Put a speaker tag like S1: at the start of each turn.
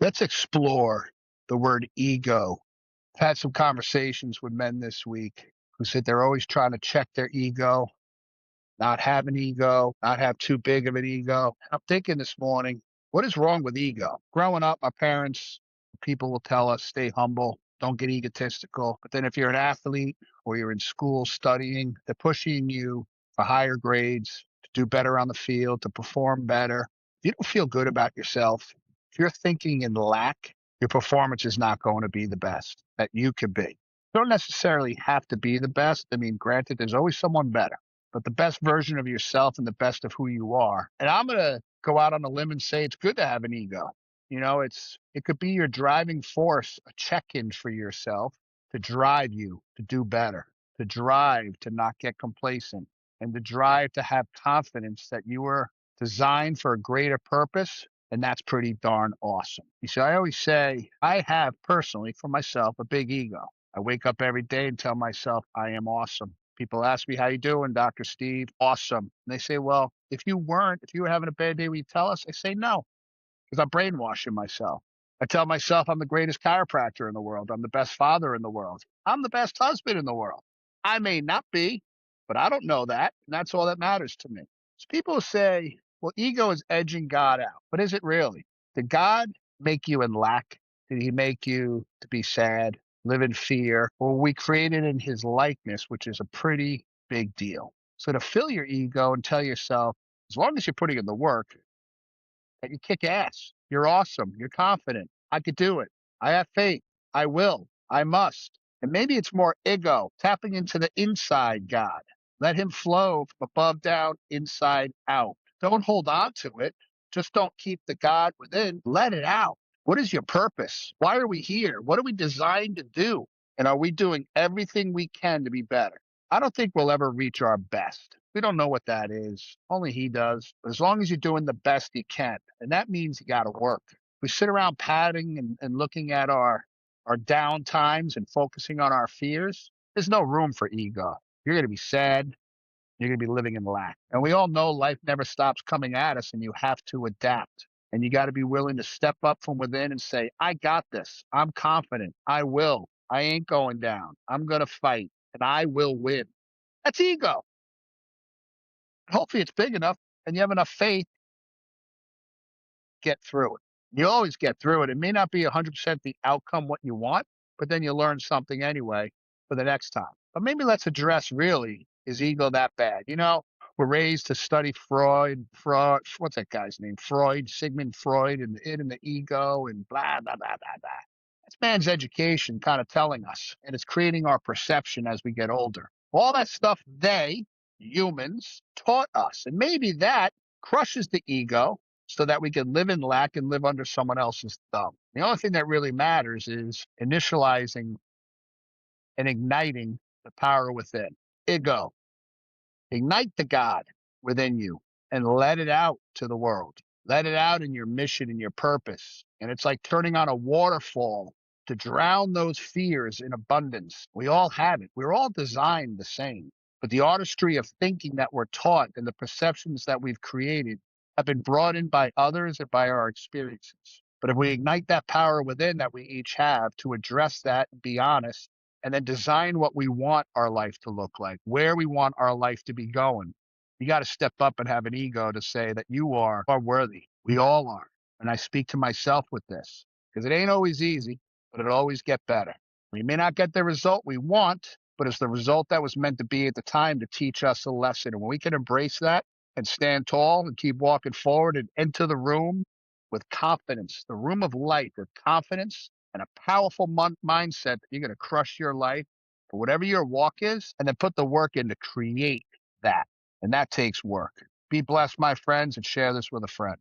S1: Let's explore the word ego. I've had some conversations with men this week who said they're always trying to check their ego, not have an ego, not have too big of an ego. I'm thinking this morning, what is wrong with ego? Growing up, our parents, people will tell us, stay humble, don't get egotistical. But then if you're an athlete or you're in school studying, they're pushing you for higher grades, to do better on the field, to perform better. If you don't feel good about yourself, if you're thinking in lack, your performance is not going to be the best that you could be. You don't necessarily have to be the best. I mean, granted, there's always someone better, but the best version of yourself and the best of who you are. And I'm going to go out on a limb and say it's good to have an ego. It could be your driving force, a check-in for yourself to drive you to do better, to drive to not get complacent, and to drive to have confidence that you were designed for a greater purpose. And that's pretty darn awesome. You see, I always say I have personally for myself a big ego. I wake up every day and tell myself I am awesome. People ask me, how you doing, Dr. Steve? Awesome. And they say, well, if you were having a bad day, will you tell us? I say no, because I'm brainwashing myself. I tell myself I'm the greatest chiropractor in the world. I'm the best father in the world. I'm the best husband in the world. I may not be, but I don't know that. And that's all that matters to me. So people say, well, ego is edging God out. But is it really? Did God make you in lack? Did he make you to be sad, live in fear? Or were we created in his likeness, which is a pretty big deal? So to fill your ego and tell yourself, as long as you're putting in the work, that you kick ass. You're awesome. You're confident. I could do it. I have faith. I will. I must. And maybe it's more ego, tapping into the inside God. Let him flow from above down, inside out. Don't hold on to it. Just don't keep the God within. Let it out. What is your purpose? Why are we here? What are we designed to do? And are we doing everything we can to be better? I don't think we'll ever reach our best. We don't know what that is. Only he does. But as long as you're doing the best you can, and that means you got to work. We sit around padding and looking at our down times and focusing on our fears. There's no room for ego. You're going to be sad. You're going to be living in lack. And we all know life never stops coming at us, and you have to adapt. And you got to be willing to step up from within and say, I got this. I'm confident. I will. I ain't going down. I'm going to fight, and I will win. That's ego. Hopefully it's big enough and you have enough faith to get through it. You always get through it. It may not be 100% the outcome what you want, but then you learn something anyway for the next time. But maybe let's address, really, is ego that bad? We're raised to study Freud, what's that guy's name? Sigmund Freud, and the id and the ego, and blah, blah, blah, blah, blah. That's man's education kind of telling us, and it's creating our perception as we get older. All that stuff humans, taught us. And maybe that crushes the ego so that we can live in lack and live under someone else's thumb. The only thing that really matters is initializing and igniting the power within. Ego. Ignite the God within you and let it out to the world. Let it out in your mission and your purpose. And it's like turning on a waterfall to drown those fears in abundance. We all have it. We're all designed the same. But the artistry of thinking that we're taught and the perceptions that we've created have been brought in by others and by our experiences. But if we ignite that power within that we each have to address that, be honest, and then design what we want our life to look like, where we want our life to be going. You got to step up and have an ego to say that you are worthy. We all are. And I speak to myself with this because it ain't always easy, but it'll always get better. We may not get the result we want, but it's the result that was meant to be at the time to teach us a lesson. And when we can embrace that and stand tall and keep walking forward and enter the room with confidence, the room of light with confidence, and a powerful mindset that you're going to crush your life for whatever your walk is, and then put the work in to create that. And that takes work. Be blessed, my friends, and share this with a friend.